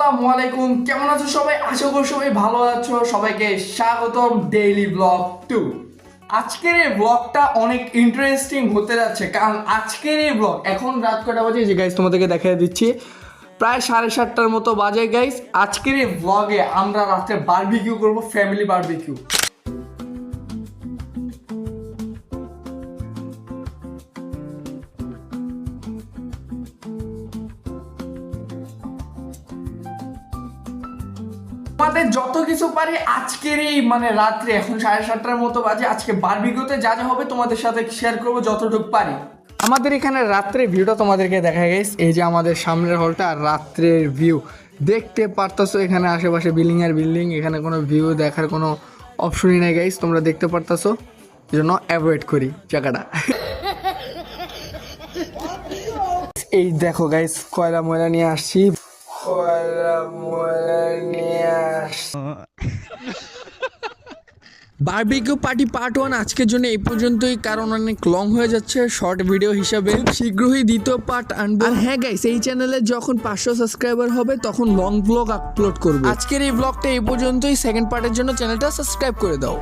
আসসালামু আলাইকুম, কেমন আছো সবাই? আশা করি সবাই ভালো আছো। সবাইকে স্বাগতম ডেইলি ব্লগ 2। আজকের এই ব্লগটা অনেক ইন্টারেস্টিং হতে যাচ্ছে, কারণ আজকের এই ব্লগ এখন রাত কটা বাজে যে গাইস তোমাদেরকে দেখিয়ে দিচ্ছি, প্রায় 7:30টার মতো বাজে গাইস। আজকের এই ব্লগে আমরা রাত্রে বারবিকিউ করব, ফ্যামিলি বারবিকিউ। আমাদের যত কিছু পারি আজকের এই রাত্রে এখন 7:30টার মতো বাজে, আজকে বারবিকিউতে যা যা হবে তোমাদের সাথে শেয়ার করবো যতটুকু পারি। আমাদের এখানে রাত্রের ভিউটা তোমাদেরকে দেখা গেছে, এই যে আমাদের সামনের হলটা আর রাত্রের ভিউ দেখতে পারতাছো। এখানে আশেপাশে বিল্ডিং আর বিল্ডিং, এখানে কোনো ভিউ দেখার কোনো অপশনই নেই গাইস, তোমরা দেখতে পারতাছো, এই জন্য অ্যাভয়েড করি জায়গাটা। এই দেখো গাইস, কয়লা ময়লা নিয়ে আসছি, বারবিকিউ পার্টি পার্ট 1 আজকের জন্য এই পর্যন্তই, কারণ অনেক লং হয়ে যাচ্ছে। শর্ট ভিডিও হিসাবে শীঘ্রই দ্বিতীয় পার্ট আনবো। আর হ্যাঁ গাইস, এই চ্যানেলে যখন 500 সাবস্ক্রাইবার হবে তখন লং ব্লগ আপলোড করব। আজকের এই ব্লগটা এই পর্যন্তই। সেকেন্ড পার্টের জন্য চ্যানেলটা সাবস্ক্রাইব করে দাও।